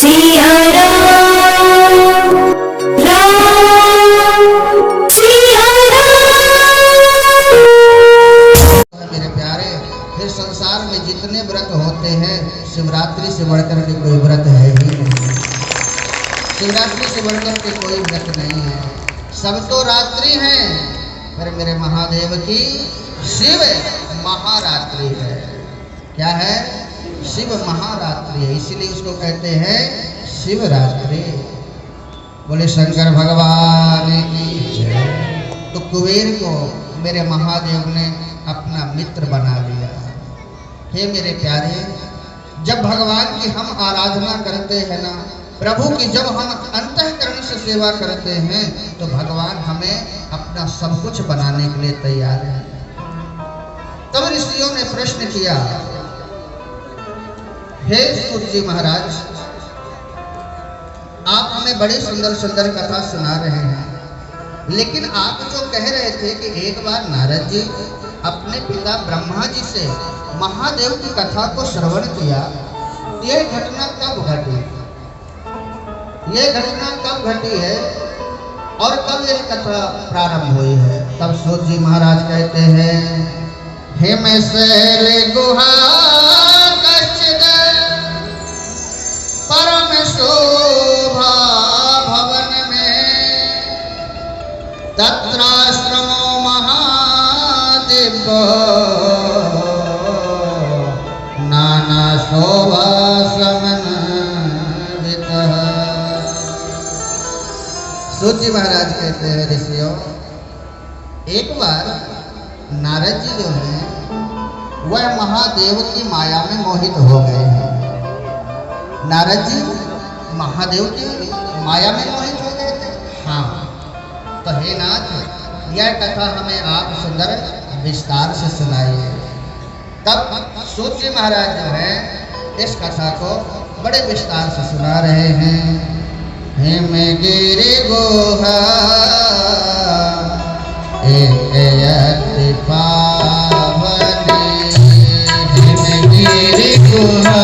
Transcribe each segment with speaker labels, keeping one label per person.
Speaker 1: सिया राम राम सिया राम।
Speaker 2: मेरे प्यारे, फिर संसार में जितने व्रत होते हैं शिवरात्रि से बढ़कर के कोई व्रत है ही नहीं। शिवरात्रि से बढ़कर के कोई व्रत नहीं है, सब तो रात्रि हैं। पर मेरे महादेव की शिव महारात्रि है। क्या है? शिव महारात्रि है, इसीलिए उसको कहते हैं शिवरात्रि। बोले शंकर भगवान की जय। तो कुबेर को मेरे महादेव ने अपना मित्र बना लिया। हे मेरे प्यारे, जब भगवान की हम आराधना करते हैं ना, प्रभु की जब हम अंतःकरण से सेवा करते हैं, तो भगवान हमें अपना सब कुछ बनाने के लिए तैयार है। तब ऋषियों ने प्रश्न किया, हे सूर्य जी महाराज, आप हमें बड़ी सुंदर सुंदर कथा सुना रहे हैं, लेकिन आप जो कह रहे थे कि एक बार नारद जी अपने पिता ब्रह्मा जी से महादेव की कथा को श्रवण किया, यह घटना कब घटी? यह घटना कब घटी है और कब यह कथा प्रारंभ हुई है? तब सूर्य जी महाराज कहते हैं, हे मैं शैल गुहा परम शोभा भवन में तत्राश्रमो महादिव्य नाना शोभा समन्वितः। सूर्य जी महाराज कहते हैं, ऋषियों, एक बार नारद जी जो है वह महादेव की माया में मोहित हो गए हैं। नारद जी महादेव की माया में मोहित हो गए थे। हाँ, तो हे नाथ, यह कथा हमें आप सुंदर विस्तार से सुनाइए। तब सूर्य जी महाराज जो है इस कथा को बड़े विस्तार से सुना रहे हैं। हिम गिरि गुहा अति पावनी, हिम गिरि गुहा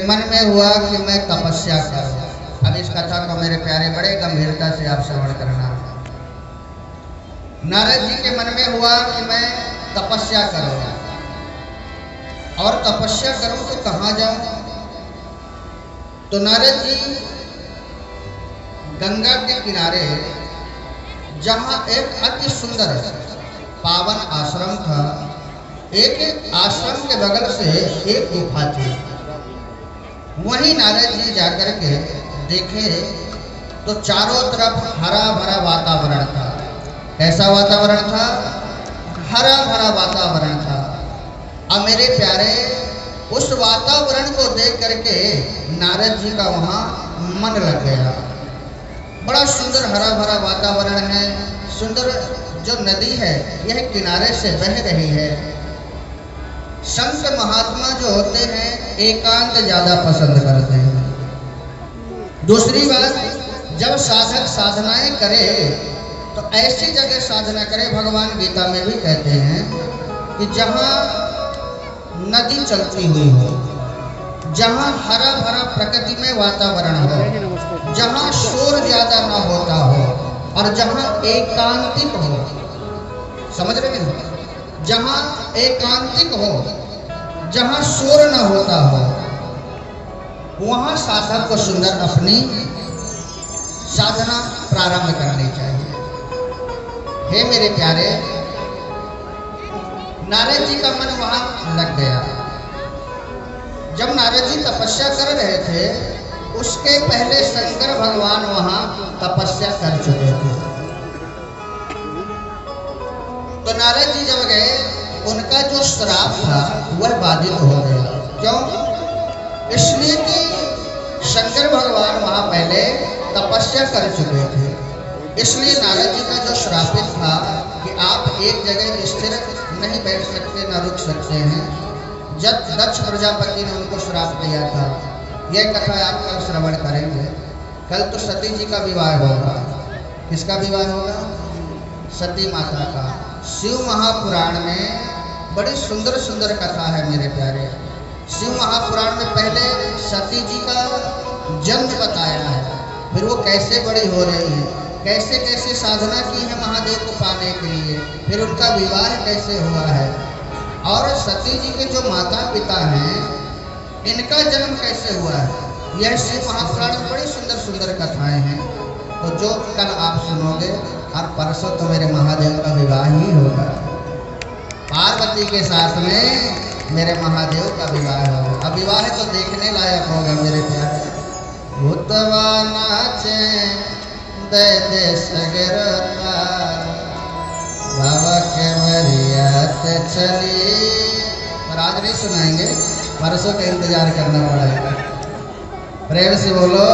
Speaker 2: मन में हुआ कि मैं तपस्या करूं। अब इस कथा को मेरे प्यारे बड़े गंभीरता से आप श्रवण करना। नारद जी के मन में हुआ कि मैं तपस्या करूं, और तपस्या करूं तो कहां जाऊं? तो नारद जी गंगा के किनारे, जहां एक अति सुंदर पावन आश्रम था, एक आश्रम के बगल से एक गुफा थी, वहीं नारद जी जाकर के देखे तो चारों तरफ हरा भरा वातावरण था। कैसा वातावरण था? हरा भरा वातावरण था। अब मेरे प्यारे, उस वातावरण को देख करके नारद जी का वहाँ मन लग गया। बड़ा सुंदर हरा भरा वातावरण है, सुंदर जो नदी है यह किनारे से बह रही है। संत महात्मा जो होते हैं एकांत ज्यादा पसंद करते हैं। दूसरी बात, जब साधक साधनाएं करे तो ऐसी जगह साधना करे। भगवान गीता में भी कहते हैं कि जहाँ नदी चलती हुई हो, जहाँ हरा भरा प्रकृति में वातावरण हो, जहाँ शोर ज्यादा ना होता हो और जहाँ एकांतिक हो, समझ रहे हैं, जहाँ एकांतिक हो, जहाँ शोर ना होता हो, वहाँ साधक को सुंदर अपनी साधना प्रारंभ करनी चाहिए। हे मेरे प्यारे, नारद जी का मन वहाँ लग गया। जब नारद जी तपस्या कर रहे थे, उसके पहले शंकर भगवान वहाँ तपस्या कर चुके थे। तो नारद जी जब गए, उनका जो श्राप था वह बाधित हो गया। क्यों? इसलिए कि शंकर भगवान वहाँ पहले तपस्या कर चुके थे। इसलिए नारद जी का जो श्रापित था कि आप एक जगह स्थिर नहीं बैठ सकते, न रुक सकते हैं, जब दक्ष प्रजापति ने उनको श्राप दिया था। यह कथा आप कल श्रवण करेंगे। कल तो सती जी का विवाह होगा। किसका विवाह होगा? सती माता का। शिव महापुराण में बड़ी सुंदर सुंदर कथा है मेरे प्यारे। शिव महापुराण में पहले सती जी का जन्म बताया है, फिर वो कैसे बड़ी हो रही है, कैसे कैसे साधना की है महादेव को पाने के लिए, फिर उनका विवाह कैसे हुआ है, और सती जी के जो माता पिता हैं इनका जन्म कैसे हुआ है। यह शिव महापुराण में बड़ी सुंदर सुंदर कथाएं हैं। तो जो कल आप सुनोगे, और परसों तो मेरे महादेव का विवाह ही होगा। पार्वती के साथ में मेरे महादेव का विवाह होगा। अब विवाह तो देखने लायक होगा मेरे प्यारे। भूतवा नाचे दे दे सगरता, बाबा के मरियात चली। पर आज नहीं सुनाएंगे, परसों का इंतजार करना पड़ेगा। प्रेम से बोलो।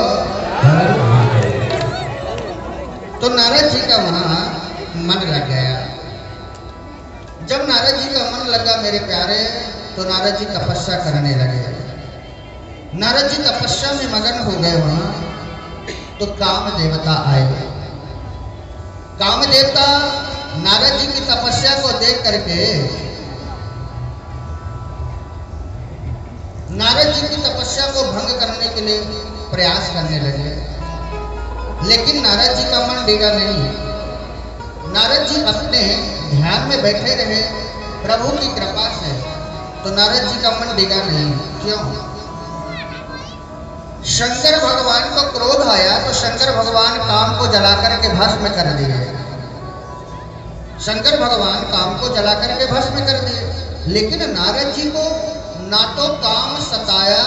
Speaker 2: तो नारद जी का वहाँ मन लग गया। जब नारद जी का मन लगा मेरे प्यारे, तो नारद जी तपस्या करने लगे। नारद जी तपस्या में मगन हो गए वहाँ, तो काम देवता आए। काम देवता नारद जी की तपस्या को देख करके नारद जी की तपस्या को भंग करने के लिए प्रयास करने लगे, लेकिन नारद जी का मन डिगा नहीं। नारद जी अपने ध्यान में बैठे रहे प्रभु की कृपा से, तो नारद जी का मन डिगा नहीं। क्यों? शंकर भगवान को क्रोध आया, तो शंकर भगवान काम को जलाकर के भस्म कर दिए। शंकर भगवान काम को जलाकर के भस्म कर दिए। लेकिन नारद जी को ना तो काम सताया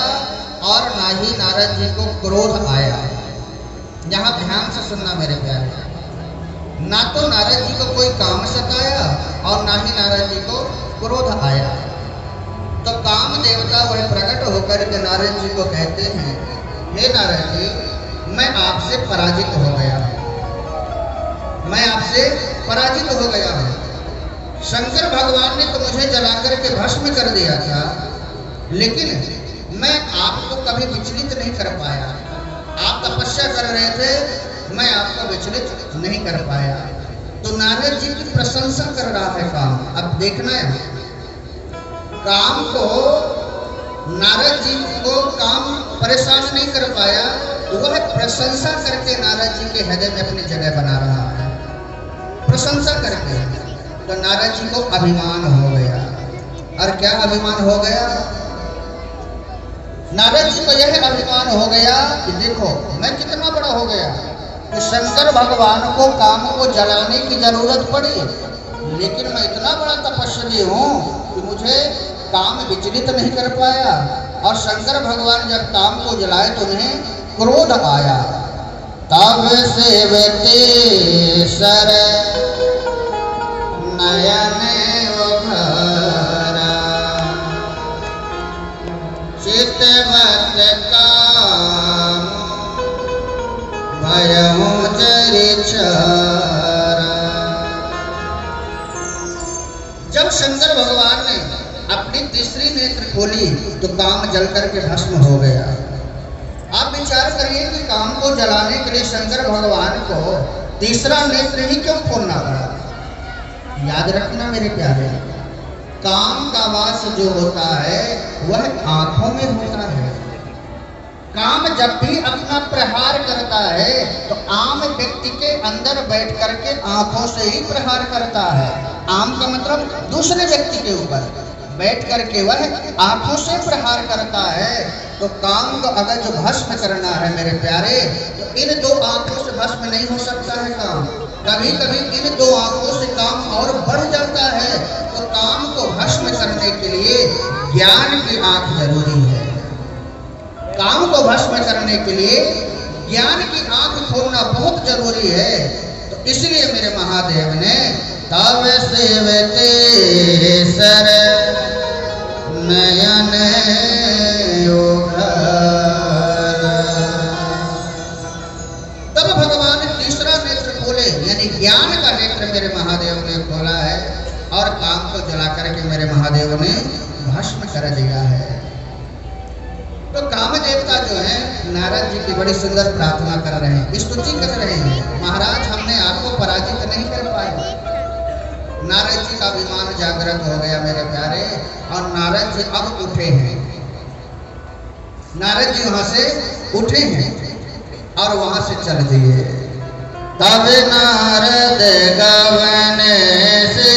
Speaker 2: और ना ही नारद जी को क्रोध आया। यहाँ ध्यान से सुनना मेरे प्यारे। ना तो नारद जी को कोई काम सताया और ना ही नारद जी को क्रोध आया। तो काम देवता वह प्रकट होकर के नारद जी को कहते हैं, हे नारद जी, मैं आपसे पराजित हो गया हूँ, मैं आपसे पराजित हो गया हूँ। शंकर भगवान ने तो मुझे जलाकर के भस्म कर दिया था, लेकिन मैं आपको कभी विचलित नहीं कर पाया। आप तपस्या कर रहे थे, मैं आपको विचलित नहीं कर पाया। तो नारद जी की प्रशंसा कर रहा है काम। अब देखना है, काम को नारद जी को काम परेशान नहीं कर पाया, वह प्रशंसा करके नारद जी के हृदय में अपनी जगह बना रहा है, प्रशंसा करके। तो नारद जी को अभिमान हो गया। और क्या अभिमान हो गया? नारद जी को यह अभिमान हो गया कि देखो मैं कितना बड़ा हो गया। तो शंकर भगवान को काम को जलाने की जरूरत पड़ी, लेकिन मैं इतना बड़ा तपस्वी हूँ कि मुझे काम विचलित नहीं कर पाया। और शंकर भगवान जब काम को जलाए तो उन्हें क्रोध आया। तब से बेटे सर नयन उभरा, चितवत काम भयहु चरिचरा। जब शंकर भगवान ने अपनी तीसरी नेत्र खोली तो काम जल करके भस्म हो गया। आप विचार करिए कि काम को जलाने के लिए शंकर भगवान को तीसरा नेत्र ही क्यों खोलना पड़ा। याद रखना मेरे प्यारे, काम का वास जो होता है वह आंखों में होता है। काम जब भी अपना प्रहार करता है तो आम व्यक्ति के अंदर बैठ करके आंखों से ही प्रहार करता है। आम का मतलब दूसरे व्यक्ति के ऊपर बैठ करके वह आंखों से प्रहार करता है। तो काम को अगर जो भस्म करना है मेरे प्यारे, तो इन दो आंखों से भस्म नहीं हो सकता है काम। कभी कभी इन दो आंखों से काम और बढ़ जाता है। तो काम को भस्म करने के लिए ज्ञान की आंख जरूरी है। काम को भस्म करने के लिए ज्ञान की आंख खोलना बहुत जरूरी है। तो इसलिए मेरे महादेव ने तब सेवते सर नयन तब भगवान तीसरा नेत्र खोले, यानी ज्ञान का नेत्र मेरे महादेव ने खोला है और काम को जला करके मेरे महादेव ने भस्म कर दिया है। तो कामदेवता जो है नारद जी की बड़ी सुंदर प्रार्थना कर रहे हैं, स्तुति कर रहे हैं। महाराज हमने आपको पराजित नहीं कर पाए। नारद जी का अभिमान जागृत हो गया मेरे प्यारे, और नारद जी अब उठे हैं। नारद जी वहां से उठे हैं और वहां से चल दिए। तब नारद गवन से